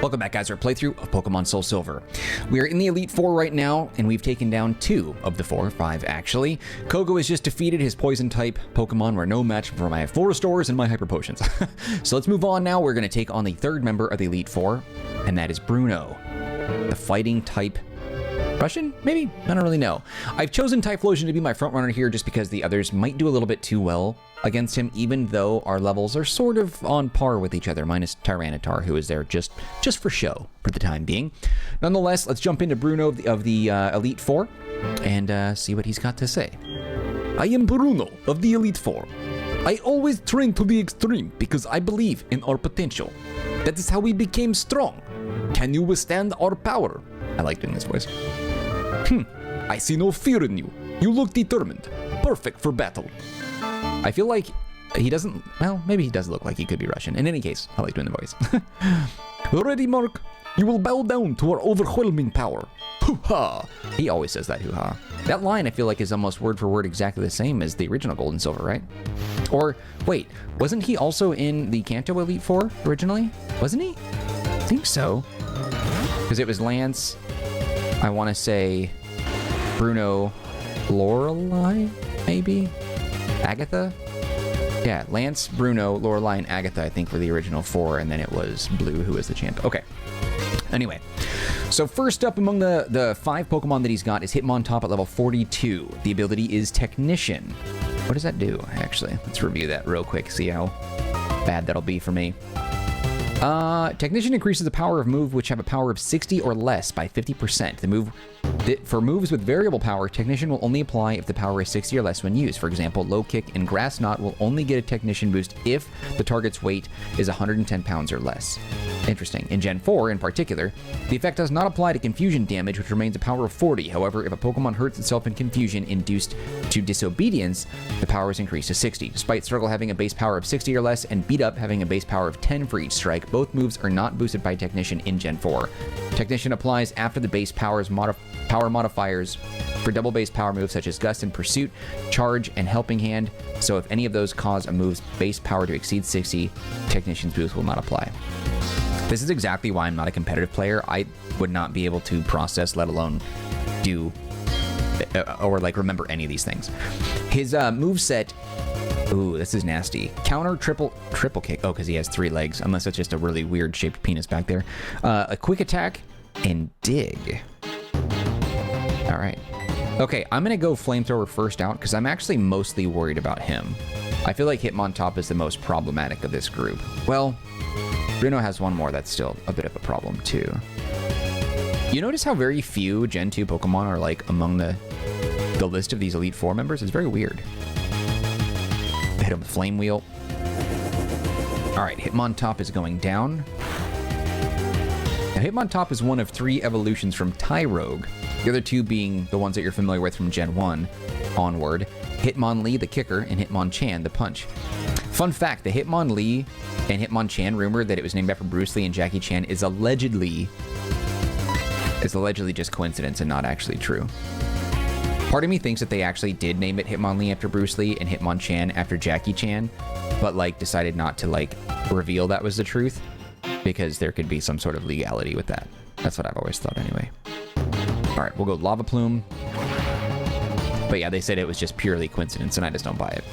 Welcome back, guys, to our playthrough of Pokemon Soul Silver. We are in the Elite Four right now, and we've taken down 2 of the 4, 5 actually. Kogo has just defeated his Poison-type Pokemon. We're no match for my Full Restores and my Hyper Potions. So let's move on now. We're going to take on the 3rd member of the Elite Four, and that is Bruno, the Fighting-type Russian? Maybe? I don't really know. I've chosen Typhlosion to be my front runner here just because the others might do a little bit too well against him, even though our levels are sort of on par with each other, minus Tyranitar, who is there just for show for the time being. Nonetheless, let's jump into Bruno of the Elite Four and see what he's got to say. I am Bruno of the Elite Four. I always train to the extreme because I believe in our potential. That is how we became strong. Can you withstand our power? I like doing this voice. I see no fear in you. You look determined. Perfect for battle. I feel like he doesn't, well, maybe he does look like he could be Russian. In any case, I like doing the voice. Ready, Mark? You will bow down to our overwhelming power. Hoo-ha! He always says that, hoo-ha. That line, I feel like, is almost word for word exactly the same as the original Gold and Silver, right? Or, wait, wasn't he also in the Kanto Elite Four originally? Wasn't he? I think so. Because it was Lance, I want to say Bruno, Lorelei, maybe? Agatha? Yeah, Lance, Bruno, Lorelei, and Agatha, I think, were the original 4, and then it was Blue who was the champ. Okay. Anyway, so first up among the 5 Pokemon that he's got is Hitmontop at level 42. The ability is Technician. What does that do, actually? Let's review that real quick, see how bad that'll be for me. Technician increases the power of move which have a power of 60 or less by 50%. For moves with variable power, Technician will only apply if the power is 60 or less when used. For example, Low Kick and Grass Knot will only get a Technician boost if the target's weight is 110 pounds or less. Interesting. In Gen 4, in particular, the effect does not apply to confusion damage, which remains a power of 40. However, if a Pokemon hurts itself in confusion induced to disobedience, the power is increased to 60. Despite Struggle having a base power of 60 or less and Beat Up having a base power of 10 for each strike, both moves are not boosted by Technician in Gen 4. Technician applies after the base power modifiers for double base power moves such as Gust and Pursuit, Charge, and Helping Hand. So if any of those cause a move's base power to exceed 60, Technician's boost will not apply. This is exactly why I'm not a competitive player. I would not be able to process, let alone do or like remember any of these things. His moveset, ooh, this is nasty. Counter, triple kick. Oh, because he has 3 legs, unless it's just a really weird shaped penis back there. A quick attack and dig. All right. Okay, I'm going to go Flamethrower first out because I'm actually mostly worried about him. I feel like Hitmontop is the most problematic of this group. Well, Bruno has one more that's still a bit of a problem too. You notice how very few Gen 2 Pokemon are like among the list of these Elite Four members? It's very weird. Hit him with Flame Wheel. All right, Hitmontop is going down. Now, Hitmontop is one of 3 evolutions from Tyrogue. The other 2 being the ones that you're familiar with from Gen 1 onward. Hitmonlee, the kicker, and Hitmonchan, the punch. Fun fact, the Hitmonlee and Hitmonchan rumor that it was named after Bruce Lee and Jackie Chan is allegedly just coincidence and not actually true. Part of me thinks that they actually did name it Hitmonlee after Bruce Lee and Hitmonchan after Jackie Chan, but like decided not to like reveal that was the truth because there could be some sort of legality with that. That's what I've always thought anyway. All right, we'll go Lava Plume. But yeah, they said it was just purely coincidence and I just don't buy it.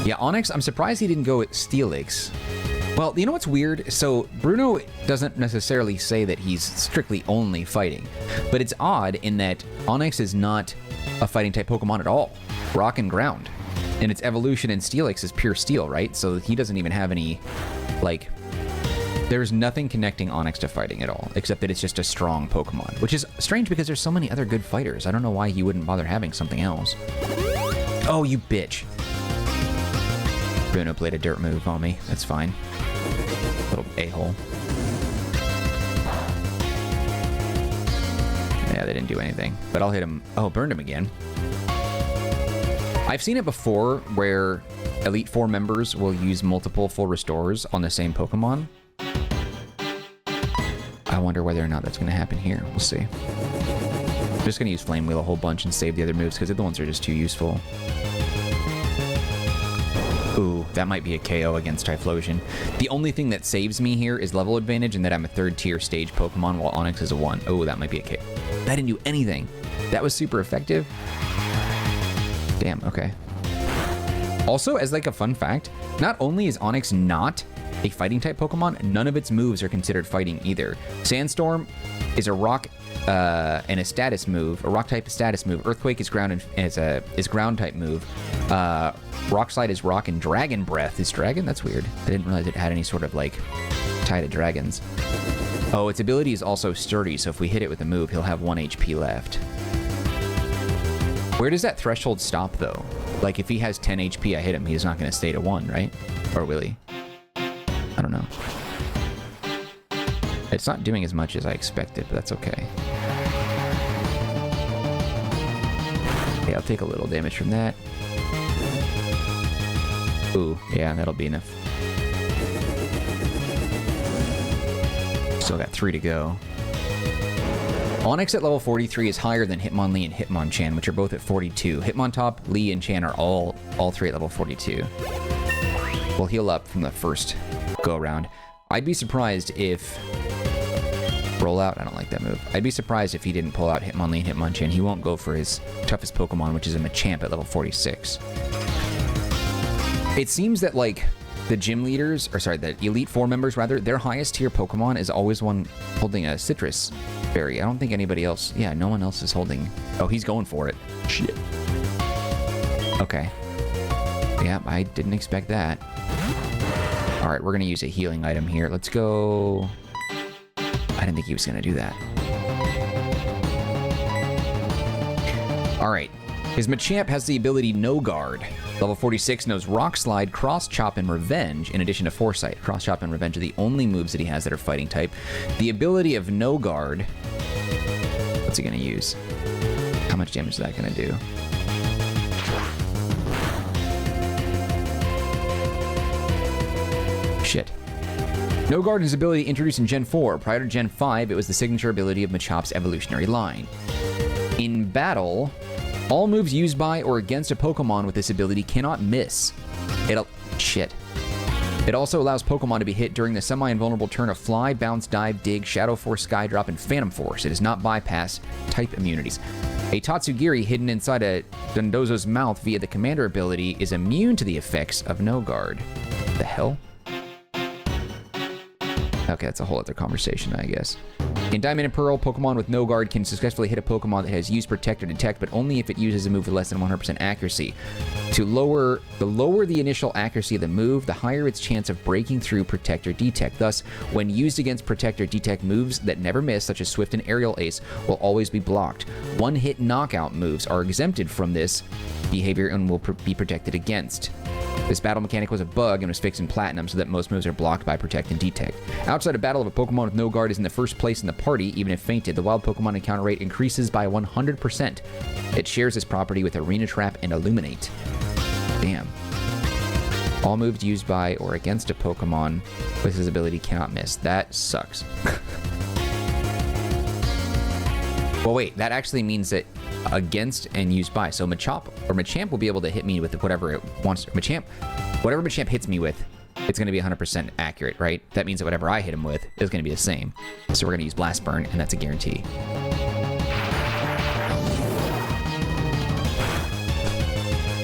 Yeah, Onyx, I'm surprised he didn't go with Steelix. Well, you know what's weird? So Bruno doesn't necessarily say that he's strictly only fighting, but it's odd in that Onyx is not a fighting type Pokemon at all. Rock and ground. And its evolution in Steelix is pure steel, right? So he doesn't even have any, like, there's nothing connecting Onyx to fighting at all, except that it's just a strong Pokemon, which is strange because there's so many other good fighters. I don't know why he wouldn't bother having something else. Oh, you bitch. Bruno played a dirt move on me. That's fine. Little a-hole. Yeah, they didn't do anything. But I'll hit him. Oh, burned him again. I've seen it before where Elite Four members will use multiple full restores on the same Pokemon. I wonder whether or not that's going to happen here. We'll see. I'm just going to use Flame Wheel a whole bunch and save the other moves because the other ones are just too useful. Ooh, that might be a KO against Typhlosion. The only thing that saves me here is level advantage and that I'm a 3rd tier stage Pokemon while Onyx is a 1. Oh, that might be a KO. That didn't do anything. That was super effective. Damn, okay. Also, as like a fun fact, not only is Onyx not a fighting type Pokemon, none of its moves are considered fighting either. Sandstorm is a rock and a status move, a rock type status move. Earthquake is ground and is ground type move. Rock Slide is rock, and Dragon Breath is dragon. That's weird. I didn't realize it had any sort of like tie to dragons. Oh, its ability is also sturdy, so if we hit it with a move, he'll have 1 HP left. Where does that threshold stop though? Like if he has 10 HP, I hit him, he's not going to stay to 1, right? Or will he? I don't know. It's not doing as much as I expected, but that's okay. Okay, I'll take a little damage from that. Ooh, yeah, that'll be enough. Still got 3 to go. Onyx at level 43 is higher than Hitmonlee and Hitmonchan, which are both at 42. Hitmontop, Lee, and Chan are all 3 at level 42. We'll heal up from the first go-around. I'd be surprised if... Rollout? I don't like that move. I'd be surprised if he didn't pull out Hitmonlee and Hitmonchan. He won't go for his toughest Pokemon, which is a Machamp at level 46. It seems that, like, the gym leaders, or sorry, the Elite Four members, rather, their highest tier Pokemon is always one holding a Citrus Berry. I don't think anybody else, yeah, no one else is holding. Oh, he's going for it. Shit. Okay. Yeah, I didn't expect that. All right, we're going to use a healing item here. Let's go... I didn't think he was going to do that. All right. His Machamp has the ability No Guard. Level 46 knows Rock Slide, Cross Chop, and Revenge, in addition to Foresight. Cross Chop and Revenge are the only moves that he has that are fighting type. The ability of No Guard... What's he going to use? How much damage is that going to do? Shit. No Guard is ability introduced in Gen 4. Prior to Gen 5, it was the signature ability of Machamp's evolutionary line. In battle, all moves used by or against a Pokemon with this ability cannot miss. Shit. It also allows Pokemon to be hit during the semi-invulnerable turn of Fly, Bounce, Dive, Dig, Shadow Force, Skydrop, and Phantom Force. It does not bypass type immunities. A Tatsugiri hidden inside a Dondozo's mouth via the Commander ability is immune to the effects of No Guard. The hell? Okay, that's a whole other conversation, I guess. In Diamond and Pearl, Pokemon with No Guard can successfully hit a Pokemon that has used Protect or Detect, but only if it uses a move with less than 100% accuracy. The lower the initial accuracy of the move, the higher its chance of breaking through Protect or Detect. Thus, when used against Protect or Detect moves that never miss, such as Swift and Aerial Ace, will always be blocked. One-hit knockout moves are exempted from this behavior and will be protected against. This battle mechanic was a bug and was fixed in Platinum so that most moves are blocked by Protect and Detect. Outside of battle, if a Pokemon with No Guard is in the first place in the party, even if fainted, the wild Pokemon encounter rate increases by 100%. It shares this property with Arena Trap and Illuminate. Damn. All moves used by or against a Pokemon with his ability cannot miss. That sucks. Well, wait, that actually means that against and used by. So Machamp will be able to hit me with whatever it wants. Whatever Machamp hits me with, it's going to be 100% accurate, right? That means that whatever I hit him with is going to be the same. So we're going to use Blast Burn, and that's a guarantee.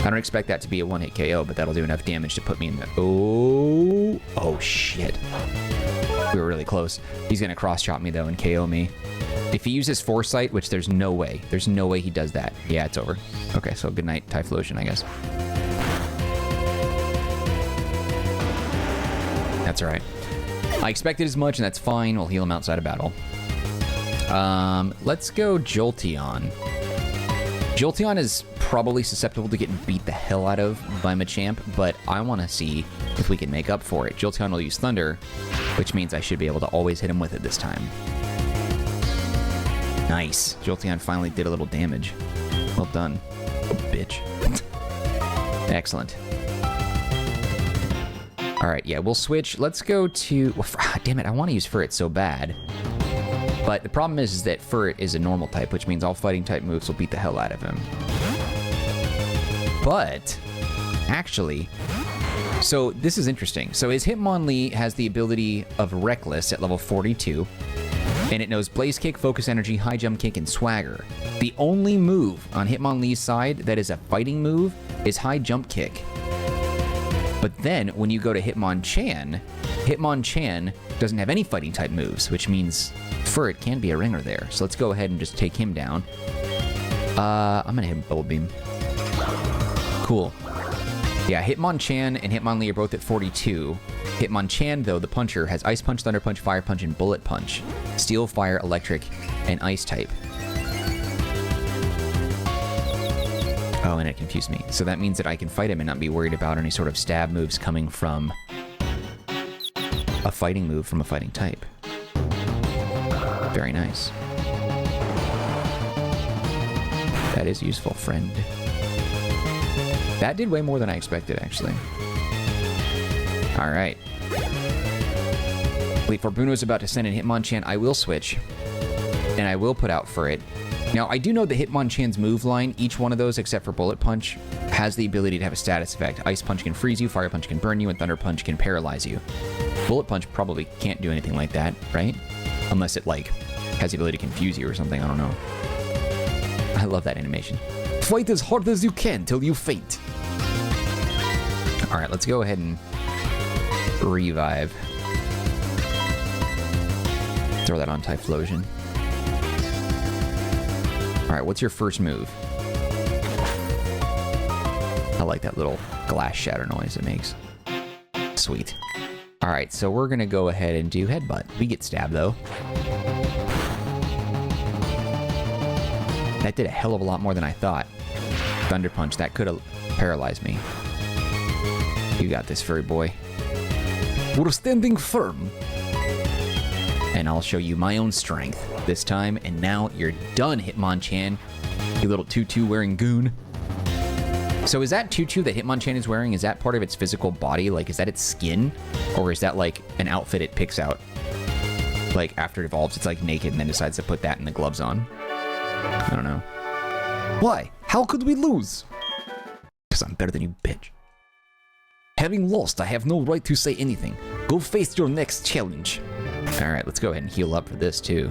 I don't expect that to be a one-hit KO, but that'll do enough damage to put me in the... Oh, shit. We were really close. He's going to cross-chop me, though, and KO me. If he uses Foresight, which there's no way. There's no way he does that. Yeah, it's over. Okay, so good night, Typhlosion, I guess. That's all right. I expected as much, and that's fine. We'll heal him outside of battle. Let's go Jolteon. Jolteon is probably susceptible to getting beat the hell out of by Machamp, but I want to see if we can make up for it. Jolteon will use Thunder, which means I should be able to always hit him with it this time. Nice. Jolteon finally did a little damage. Well done. Oh, bitch. Excellent. All right, yeah, we'll switch. Let's go to... Well, damn it, I want to use Furret so bad. But the problem is that Furret is a normal type, which means all fighting type moves will beat the hell out of him. But, actually, So this is interesting. So his Hitmonlee has the ability of Reckless at level 42. And it knows Blaze Kick, Focus Energy, High Jump Kick, and Swagger. The only move on Hitmonlee's side that is a fighting move is High Jump Kick. But then, when you go to Hitmonchan doesn't have any fighting type moves, which means Furret can be a ringer there. So let's go ahead and just take him down. I'm gonna hit Bubble Beam. Cool. Yeah, Hitmonchan and Hitmonlee are both at 42. Hitmonchan, though, the puncher, has Ice Punch, Thunder Punch, Fire Punch, and Bullet Punch. Steel, Fire, Electric, and Ice type. Oh, and it confused me. So that means that I can fight him and not be worried about any sort of stab moves coming from a fighting move from a fighting type. Very nice. That is useful, friend. That did way more than I expected, actually. Alright. Wait, for Bruno's about to send in Hitmonchan, I will switch. And I will put out Furret. Now, I do know that Hitmonchan's move line, each one of those except for Bullet Punch, has the ability to have a status effect. Ice Punch can freeze you, Fire Punch can burn you, and Thunder Punch can paralyze you. Bullet Punch probably can't do anything like that, right? Unless it, like, has the ability to confuse you or something, I don't know. I love that animation. Fight as hard as you can till you faint. Alright, let's go ahead and revive. Throw that on Typhlosion. Alright, what's your first move? I like that little glass shatter noise it makes. Sweet. Alright, so we're gonna go ahead and do Headbutt. We get stabbed, though. That did a hell of a lot more than I thought. Thunder Punch, that could have paralyzed me. You got this, furry boy. We're standing firm. And I'll show you my own strength this time. And now you're done, Hitmonchan. You little tutu wearing goon. So is that tutu that Hitmonchan is wearing, is that part of its physical body? Like, is that its skin? Or is that like an outfit it picks out? Like, after it evolves, it's like naked and then decides to put that and the gloves on. I don't know. Why? How could we lose? Because I'm better than you, bitch. Having lost, I have no right to say anything. Go face your next challenge. Alright, let's go ahead and heal up for this, too.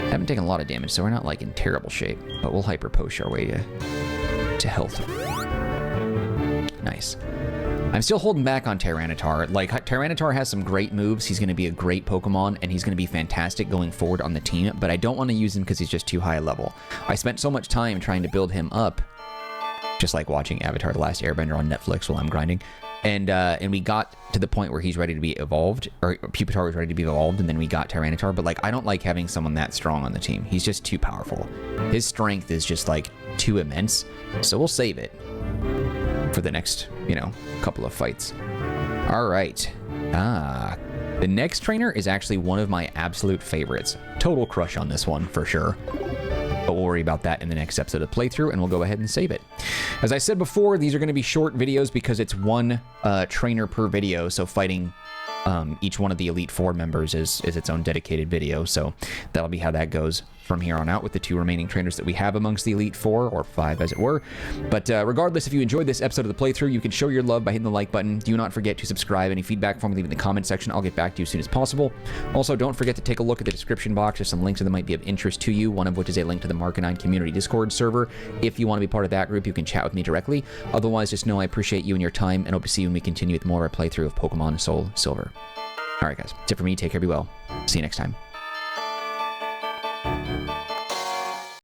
Haven't taken a lot of damage, so we're not, like, in terrible shape. But we'll Hyper Potion our way to health. Nice. I'm still holding back on Tyranitar. Like, Tyranitar has some great moves. He's going to be a great Pokemon, and he's going to be fantastic going forward on the team. But I don't want to use him because he's just too high a level. I spent so much time trying to build him up, just like watching Avatar: The Last Airbender on Netflix while I'm grinding. And we got to the point where he's ready to be evolved, or Pupitar was ready to be evolved, and then we got Tyranitar. But, like, I don't like having someone that strong on the team. He's just too powerful. His strength is just, like, too immense. So we'll save it for the next, you know, couple of fights. All right. The next trainer is actually one of my absolute favorites. Total crush on this one, for sure. But we'll worry about that in the next episode of playthrough, and we'll go ahead and save it. As I said before, these are going to be short videos because it's one trainer per video, so fighting each one of the Elite Four members is its own dedicated video, so that'll be how that goes from here on out with the 2 remaining trainers that we have amongst the Elite Four, or 5 as it were. But regardless, if you enjoyed this episode of the playthrough, you can show your love by hitting the like button. Do not forget to subscribe. Any feedback from me, leave in the comment section. I'll get back to you as soon as possible. Also, don't forget to take a look at the description box. There's some links that might be of interest to you, one of which is a link to the Marcanine community Discord server. If you want to be part of that group, you can chat with me directly. Otherwise, just know I appreciate you and your time, and hope to see you when we continue with more of our playthrough of Pokemon Soul Silver. Alright guys, that's it for me. Take care, be well. See you next time.